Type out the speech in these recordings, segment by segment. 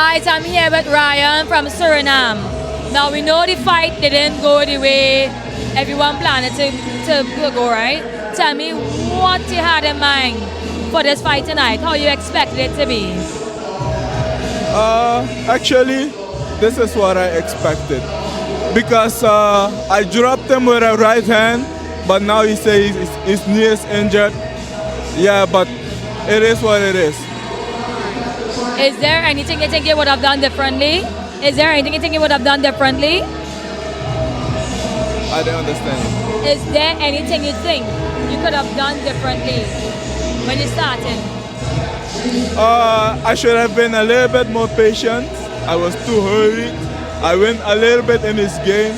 guys, I'm here with Ryan from Suriname. Now we know the fight didn't go the way everyone planned it to go, right? Tell me what you had in mind for this fight tonight, how you expected it to be. Actually, this is what I expected. Because I dropped him with a right hand, but now he says his knee is injured. Yeah, but it is what it is. Is there anything you think you would have done differently? Is there anything you think you would have done differently? I don't understand. Is there anything you think you could have done differently when you started? I should have been a little bit more patient. I was too hurried. I went a little bit in his game.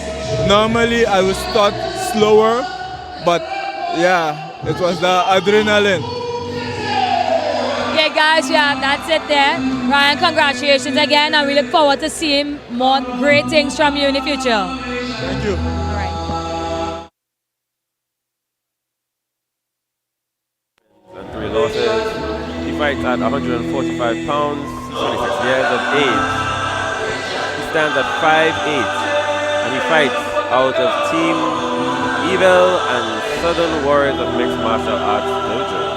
Normally I would start slower, but yeah, it was the adrenaline. Okay guys, yeah, that's it there. Ryan, congratulations again, and we look forward to seeing more great things from you in the future. Thank you. All right. And 3 losses. He fights at 145 pounds, 26 years of age. He stands at 5'8", and he fights out of Team Evil and Southern Warriors of Mixed Martial Arts Dojo.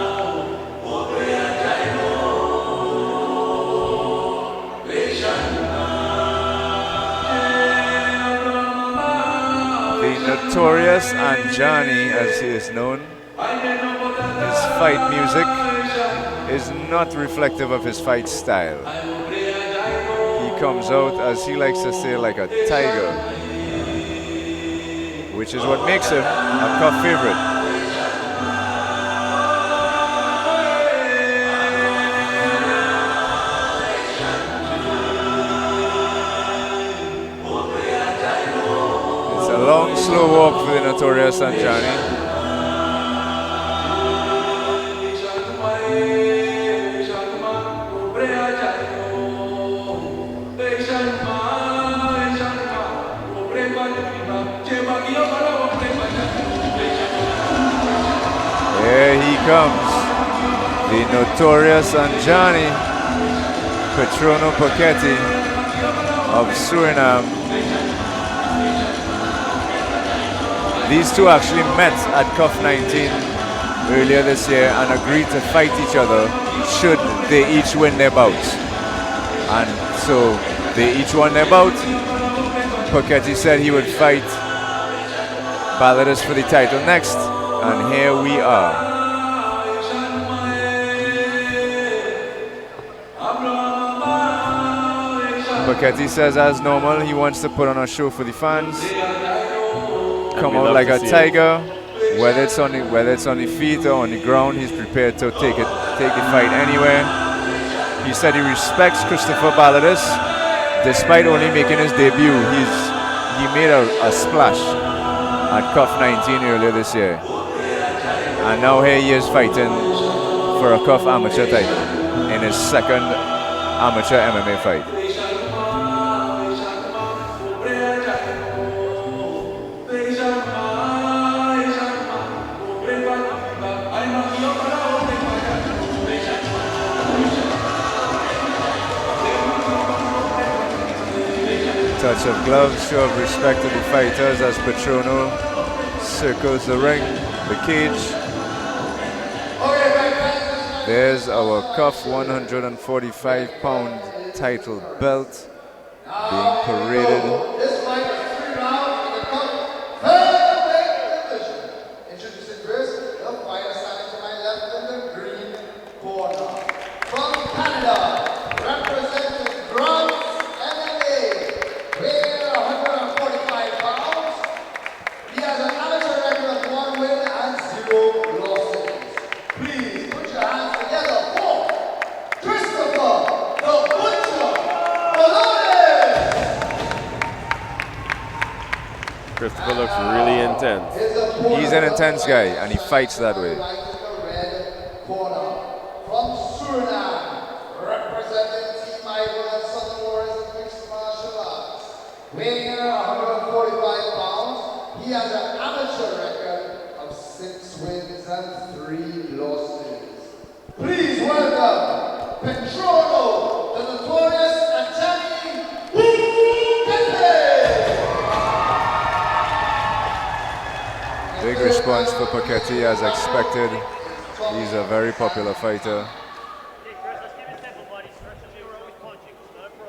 The notorious Anjani, as he is known, his fight music is not reflective of his fight style. He comes out, as he likes to say, like a tiger, which is what makes him a cup favorite. It's a long, slow walk for the notorious Anjani. Here he comes, the notorious Anjani, Patrono Poeketi of Suriname. These two actually met at CUF 19 earlier this year and agreed to fight each other should they each win their bouts. And so they each won their bout. Poeketi said he would fight Balodis for the title next. And here we are. Poeketi says, as normal, he wants to put on a show for the fans. Come out like a tiger, whether it's on the feet or on the ground. He's prepared to take the fight anywhere. He said he respects Christopher Balodis, despite only making his debut. He made a splash at CUF 19 earlier this year. And now here he is fighting for a CUF amateur title in his second amateur MMA fight. Touch of gloves, show of respect to the fighters as Patrono circles the ring, the cage. There's our CUF 145-pound title belt being paraded. Introducing first, the fighter standing to my left in the green corner. From Canada, representing Grants MMA, weighing 145 pounds. He has an amateur record of 1 win and 0 losses. Please put your hands together for Christopher the Butcher Balodis. Christopher looks really intense. He's an intense guy, and he fights that way. From Suriname, representing Team Evil and Southern Warriors of Mixed Martial Arts, weighing 145 pounds, he has an amateur record of 6 wins and 3 losses. Please welcome Patrono, the notorious Anjani. response for Poeketi as expected. He's a very popular fighter.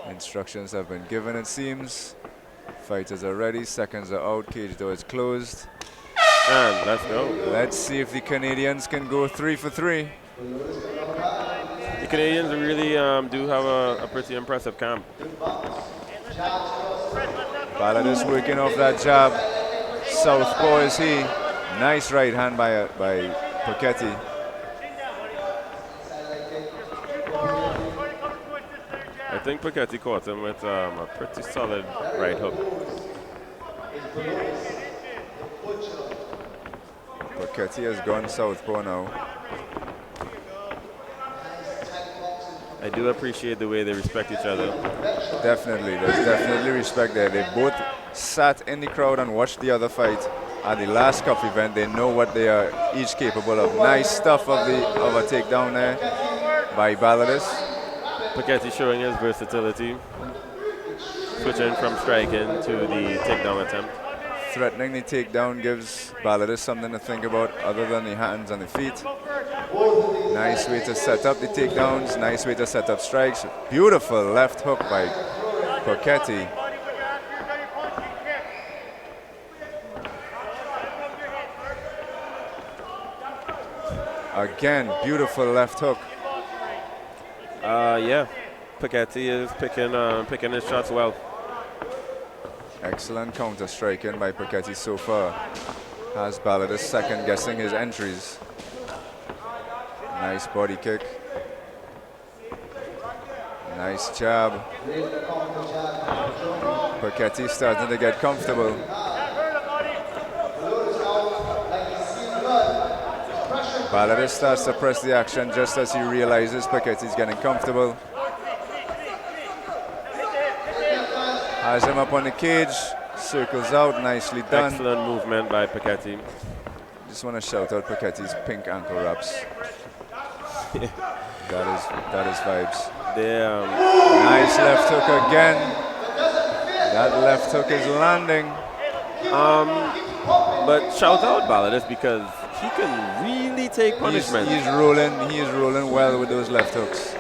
Instructions have been given, it seems. Fighters are ready, seconds are out, cage door is closed. And let's go. Let's see if the Canadians can go 3 for 3. The Canadians really do have a pretty impressive camp. Balodis working off that jab. Southpaw is he. Nice right hand by Poeketi. I think Poeketi caught him with a pretty solid right hook. Poeketi has gone southpaw now. I do appreciate the way they respect each other. Definitely, there's definitely respect there. They both sat in the crowd and watched the other fight. At the last cup event, they know what they are each capable of. Nice stuff of a takedown there by Balodis. Poeketi showing his versatility, switching from striking to the takedown attempt. Threatening the takedown gives Balodis something to think about other than the hands and the feet. Nice way to set up the takedowns, nice way to set up strikes. Beautiful left hook by Poeketi. Again, beautiful left hook. Yeah, Poeketi is picking his shots well. Excellent counter striking by Poeketi so far. Has Balodis second guessing his entries. Nice body kick. Nice jab. Poeketi starting to get comfortable. Balodis starts to press the action just as he realizes Poeketi's getting comfortable. Has him up on the cage, circles out, nicely done. Excellent movement by Poeketi. Just want to shout out Poeketi's pink ankle wraps. that is vibes. Nice left hook again. That left hook is landing. But shout out Balodis because he can really take punishment. He is rolling well with those left hooks.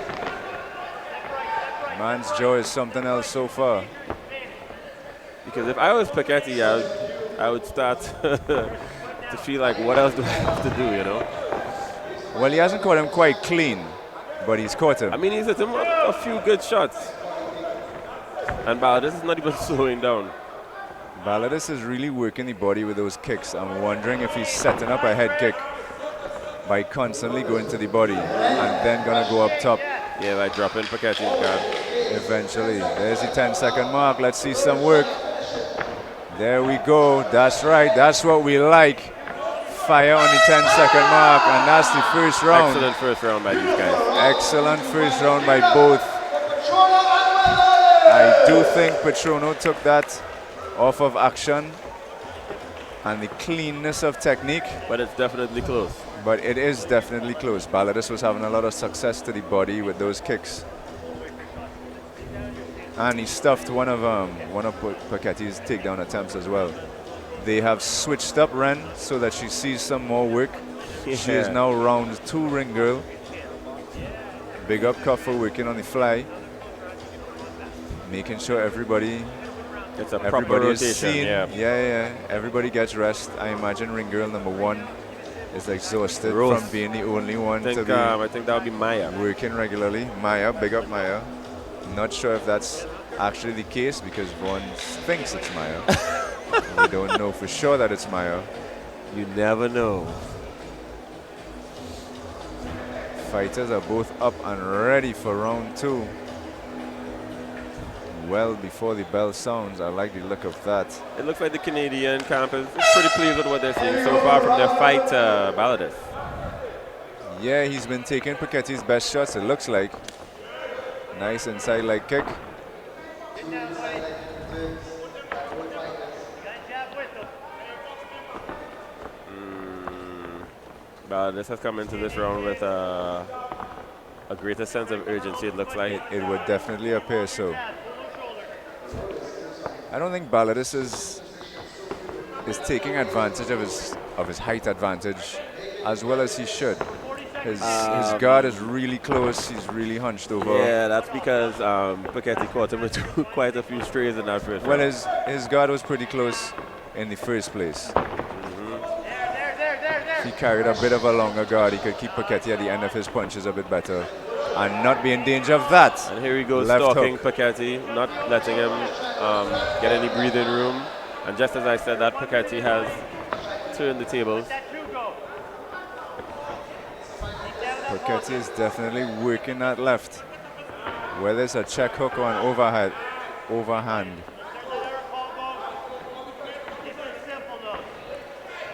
Man's jaw is something else so far. Because if I was Poeketi, I would start to feel like, what else do I have to do, you know? Well, he hasn't caught him quite clean, but he's caught him. I mean, he's hit him a few good shots. And Balodis is not even slowing down. Balodis is really working the body with those kicks. I'm wondering if he's setting up a head kick by constantly going to the body and then going to go up top. Yeah, by dropping Poeketi's guard. Eventually. There's the 10-second mark. Let's see some work. There we go. That's right. That's what we like. Fire on the 10-second mark, and that's the first round. Excellent first round by these guys. Excellent first round by both. I do think Petrono took that off of action and the cleanness of technique. But it's definitely close. But it is definitely close. Balodis was having a lot of success to the body with those kicks. And he stuffed one of Poeketi's takedown attempts as well. They have switched up Ren so that she sees some more work. Yeah. She is now round 2 ring girl. Big up Cuff for working on the fly. Making sure everybody It's a proper rotation. Is seen. Yeah. Everybody gets rest. I imagine ring girl number 1 is exhausted from being the only one to be I think that would be Maya. working regularly. Maya, big up Maya. Not sure if that's actually the case because Vaughn thinks it's Maya. We don't know for sure that it's Maya. You never know. Fighters are both up and ready for round 2. Well before the bell sounds. I like the look of that. It looks like the Canadian camp is pretty pleased with what they're seeing so far from their fight, Balodis. Yeah, he's been taking Poeketi's best shots, it looks like. Nice inside leg kick. Balodis has come into this round with a greater sense of urgency, it looks like. It would definitely appear so. I don't think Balodis is is taking advantage of his height advantage as well as he should. His guard is really close. He's really hunched over. Yeah, that's because Poeketi caught him with quite a few strays in that first Well, round. his guard was pretty close in the first place. If he carried a bit of a longer guard, he could keep Poeketi at the end of his punches a bit better and not be in danger of that. And here he goes Left stalking hook. Poeketi, not letting him get any breathing room. And just as I said that, Poeketi has turned the tables. Poeketi is definitely working that left. Whether it's a check hook or an overhand.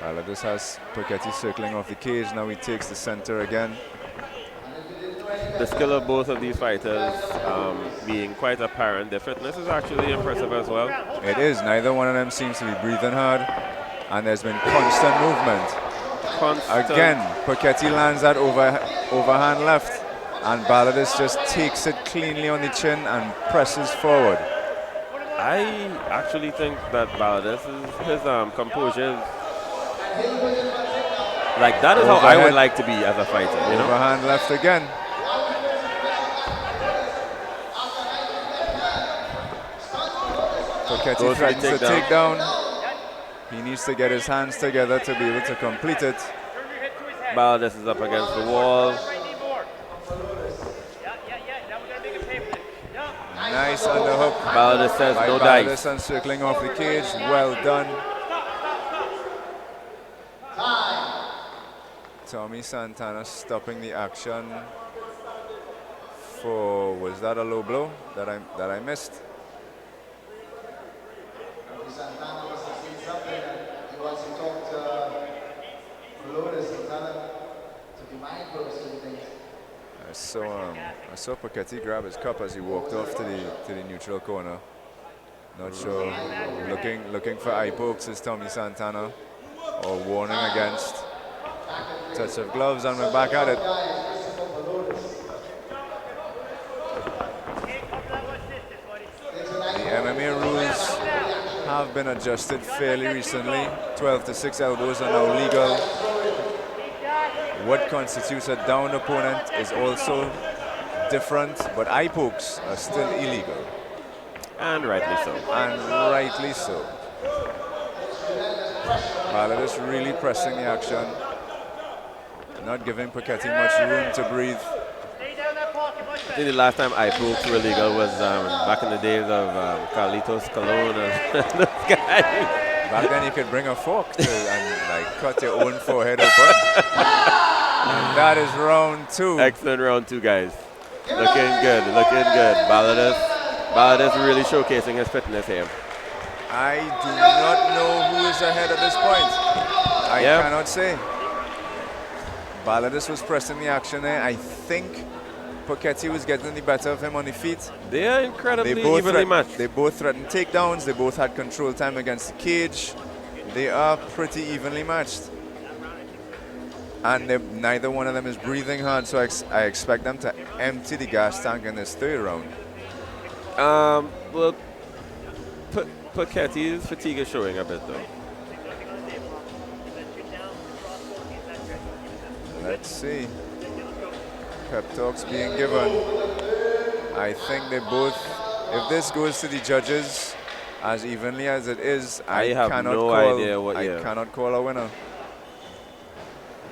Balodis has Poeketi circling off the cage. Now he takes the center again. The skill of both of these fighters being quite apparent. Their fitness is actually impressive as well. It is. Neither one of them seems to be breathing hard. And there's been constant movement. Again, Poeketi lands that overhand left. And Balodis just takes it cleanly on the chin and presses forward. I actually think that Balodis, his composure is like that is how I would like to be as a fighter. You know? Overhand left again. Poeketi threatens the takedown. He needs to get his hands together to be able to complete it. Balodis is up against the wall. Nice underhook. Balodis says By no Balodis dice. encircling off the cage. Well done. Tommy Santana stopping the action for, was that a low blow that I missed? Santana was saying something and he wants to talk to Balodis and tell him to be mindful of certain things. I saw Poeketi grab his cup as he walked off to the neutral corner. Not sure. Looking for eye pokes is Tommy Santana, or warning against. Touch of gloves and we're back at it. The MMA rules have been adjusted fairly recently. 12 to 6 elbows are now legal. What constitutes a downed opponent is also different, but eye pokes are still illegal. And rightly so. And rightly so. Balodis really pressing the action, not giving Poeketi much room to breathe. I think the last time eye pokes were legal was back in the days of Carlitos Colon and those guys. Back then you could bring a fork and like cut your own forehead open. And that is round 2. Excellent round 2, guys. Looking good, looking good. Balodis really showcasing his fitness here. I do not know who is ahead at this point. I cannot say. Balodis was pressing the action there. I think Poeketi was getting the better of him on the feet. They are incredibly evenly matched. They both threatened takedowns. They both had control time against the cage. They are pretty evenly matched. And neither one of them is breathing hard, so I expect them to empty the gas tank in this third round. Well, Poeketi's fatigue is showing a bit, though. Let's see. Pep talks being given. I think they both, if this goes to the judges as evenly as it is, I cannot call a winner.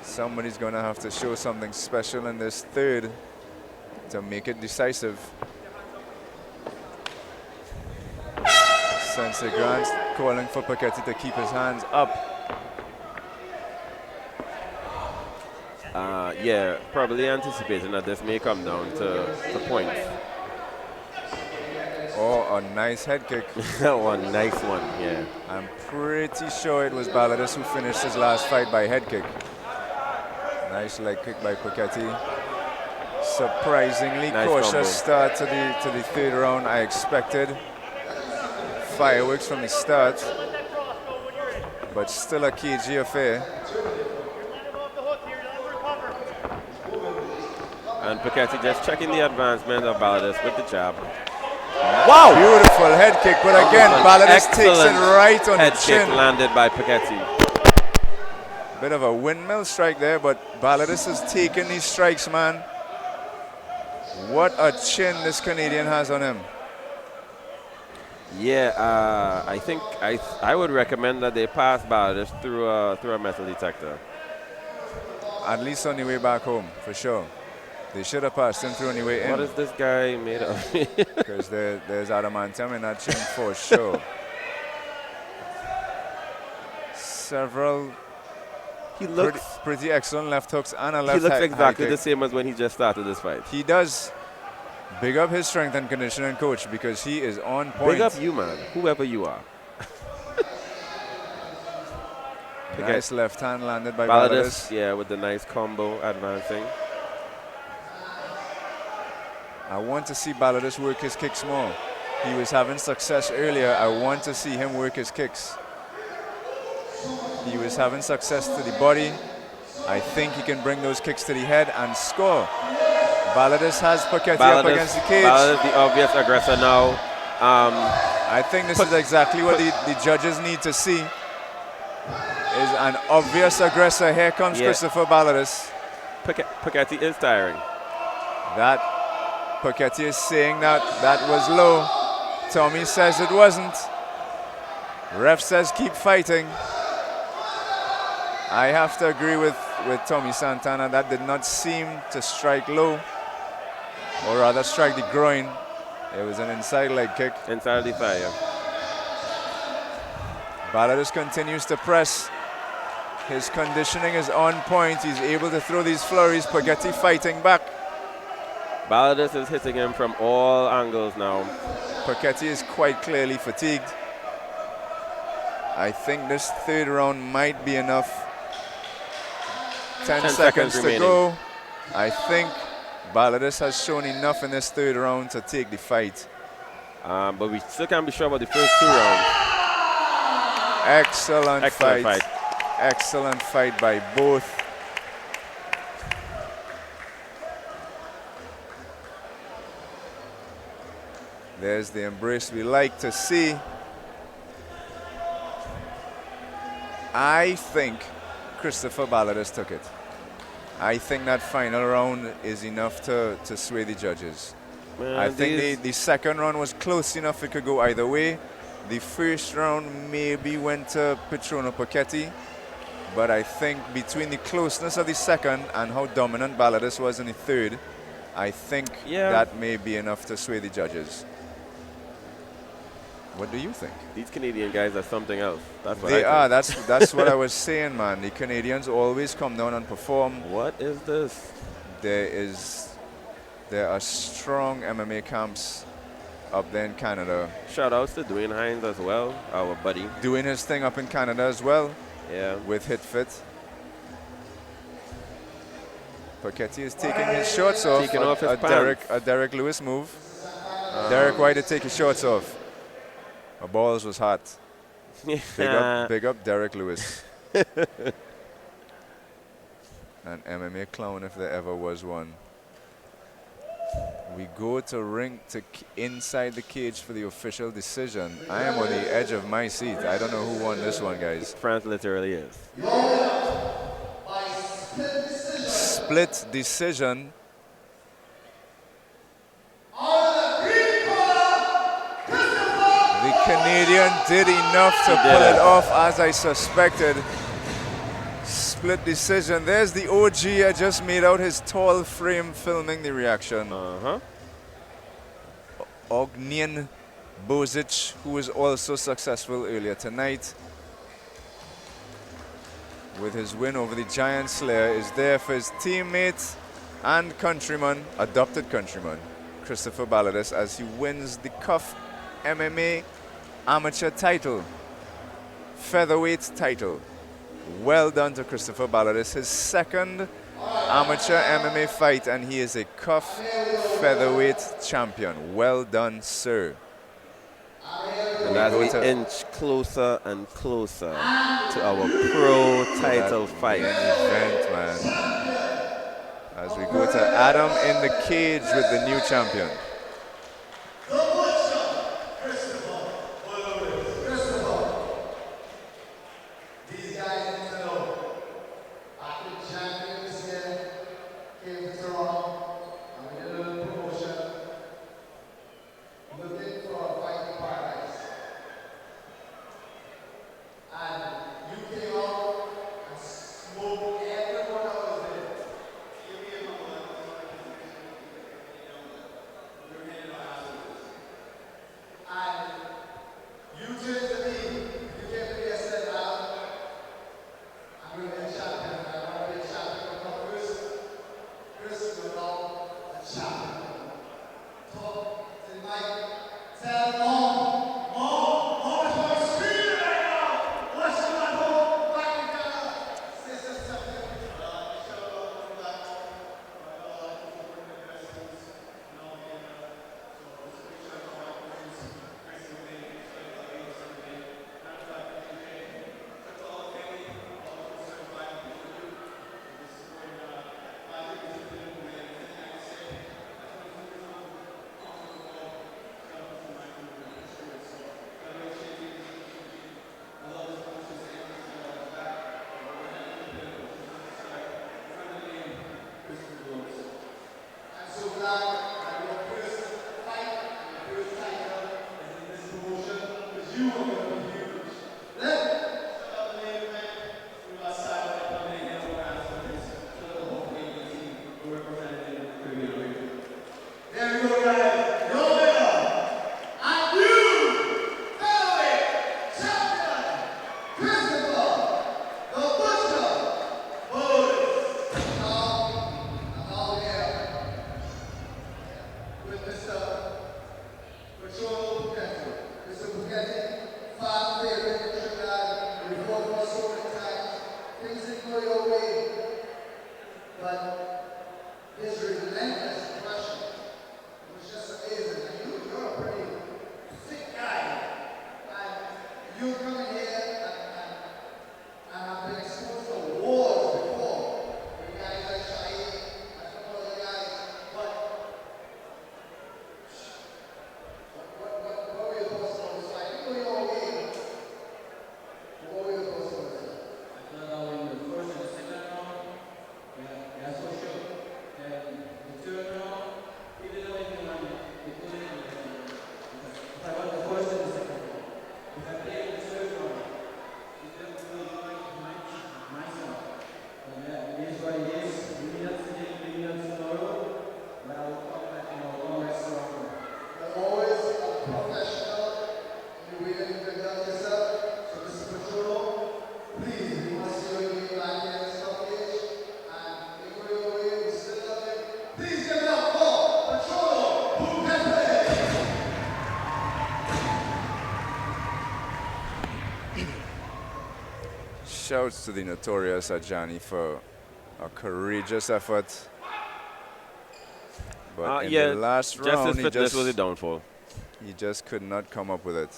Somebody's going to have to show something special in this third to make it decisive. Sensei Grant calling for Poeketi to keep his hands up. Yeah, probably anticipating that this may come down to points. Oh, a nice head kick. One nice one, yeah. I'm pretty sure it was Balodis who finished his last fight by head kick. Nice leg kick by Poeketi. Surprisingly nice cautious combo. start to the third round. I expected fireworks from the start, but still a cagey affair. And Poeketi just checking the advancement of Balodis with the jab. Wow! Beautiful head kick, but again, Balodis takes it Excellent right on the head kick chin. landed by Poeketi. Bit of a windmill strike there, but Balodis has taken these strikes, man. What a chin this Canadian has on him. Yeah, I think I would recommend that they pass Balodis through a metal detector. At least on the way back home, for sure. They should have passed him through on the way in. What is this guy made of? Because there's adamantium in that chin for sure. Several He looks pretty excellent left hooks and a left he looks high exactly kick. the same as when he just started this fight. He does. Big up his strength and conditioning coach because he is on point. Big up you, man, whoever you are. Nice left hand landed by Balodis, Balodis. yeah, with the nice combo advancing. I want to see Balodis work his kicks more. He was having success earlier. I want to see him work his kicks. He was having success to the body. I think he can bring those kicks to the head and score. Balodis has Poeketi up against the cage. Balodis, the obvious aggressor now. I think this is exactly what the judges need to see. Is an obvious aggressor. Here comes Christopher Balodis. Poeketi is tiring. That Poeketi is saying that was low. Tommy says it wasn't. Ref says keep fighting. I have to agree with Tommy Santana. That did not seem to strike low, or rather strike the groin. It was an inside leg kick. Inside the fire. Balodis continues to press. His conditioning is on point. He's able to throw these flurries. Poeketi fighting back. Balodis is hitting him from all angles now. Poeketi is quite clearly fatigued. I think this third round might be enough. 10 seconds to remaining. go. I think Balodis has shown enough in this third round to take the fight. But we still can't be sure about the first 2 rounds. Excellent fight. Excellent fight by both. There's the embrace we like to see. I think Christopher Balodis took it. I think that final round is enough to sway the judges. Man, I think the second round was close enough, it could go either way. The first round maybe went to Petrono Poeketi, but I think between the closeness of the second and how dominant Balodis was in the third, I think that may be enough to sway the judges. What do you think? These Canadian guys are something else. That's what They I are. think. That's what I was saying, man. The Canadians always come down and perform. What is this? There are strong MMA camps up there in Canada. Shout outs to Dwayne Hines as well, our buddy. Doing his thing up in Canada as well. Yeah. With HitFit. Poeketi is taking his shorts off. Taking off his a Derek Lewis move. Derek, why did he take his shorts off? My balls was hot. Big up Derek Lewis. An MMA clown if there ever was one. We go to inside the cage for the official decision. I am on the edge of my seat. I don't know who won this one, guys. France literally is. Split decision. The Canadian did enough to pull it off, as I suspected. Split decision. There's the OG. I just made out his tall frame filming the reaction. Ognjen Bozic, who was also successful earlier tonight with his win over the Giant Slayer, is there for his teammate and countryman, adopted countryman, Christopher Balodis, as he wins the CUF MMA amateur title, featherweight title. Well done to Christopher Balodis, his second amateur MMA fight, and he is a CUF featherweight champion. Well done, sir. And as we inch closer and closer to our pro title fight. Event, man. As we go to Adam in the cage with the new champion. Shouts to the notorious Ajani for a courageous effort. But in the last round, fitness was the downfall. He just could not come up with it.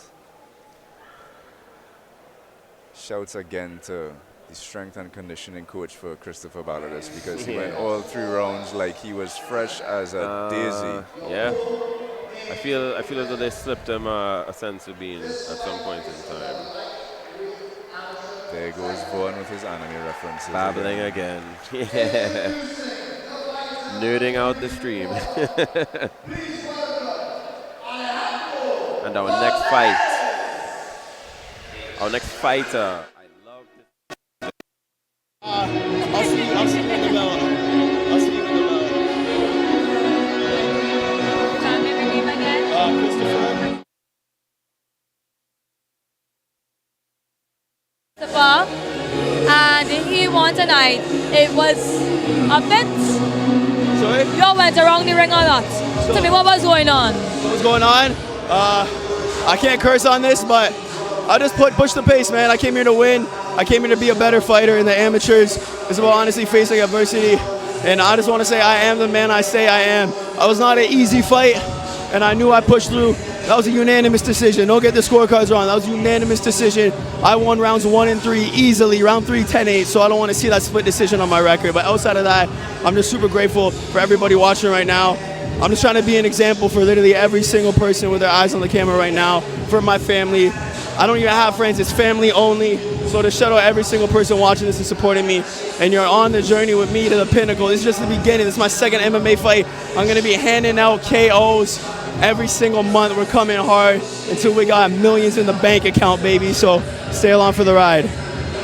Shouts again to the strength and conditioning coach for Christopher Balodis, because he went all 3 rounds like he was fresh as a daisy. Yeah. I feel as though they slipped him a sense of being at some point in time. There goes Vaughn with his anime references. Babbling again. Yeah. Nerding out the stream. And our next fight. Our next fighter. I love this. I'll see you in the bell. I'll see you in the bell. Can you remember your name again? Christopher. And he won tonight. It was a bit. Sorry? You went around the ring a lot. Tell me what was going on. What was going on? I can't curse on this, but I just push the pace, man. I came here to win. I came here to be a better fighter in the amateurs. It's about honestly facing adversity. And I just want to say I am the man I say I am. I was not an easy fight, and I knew I pushed through. That was a unanimous decision. Don't get the scorecards wrong. That was a unanimous decision. I won rounds 1 and 3 easily. Round 3, 10-8. So I don't want to see that split decision on my record. But outside of that, I'm just super grateful for everybody watching right now. I'm just trying to be an example for literally every single person with their eyes on the camera right now. For my family. I don't even have friends. It's family only. So to shout out every single person watching this and supporting me. And you're on the journey with me to the pinnacle. This is just the beginning. This is my second MMA fight. I'm going to be handing out KOs every single month. We're coming hard until we got millions in the bank account, baby. So stay along for the ride.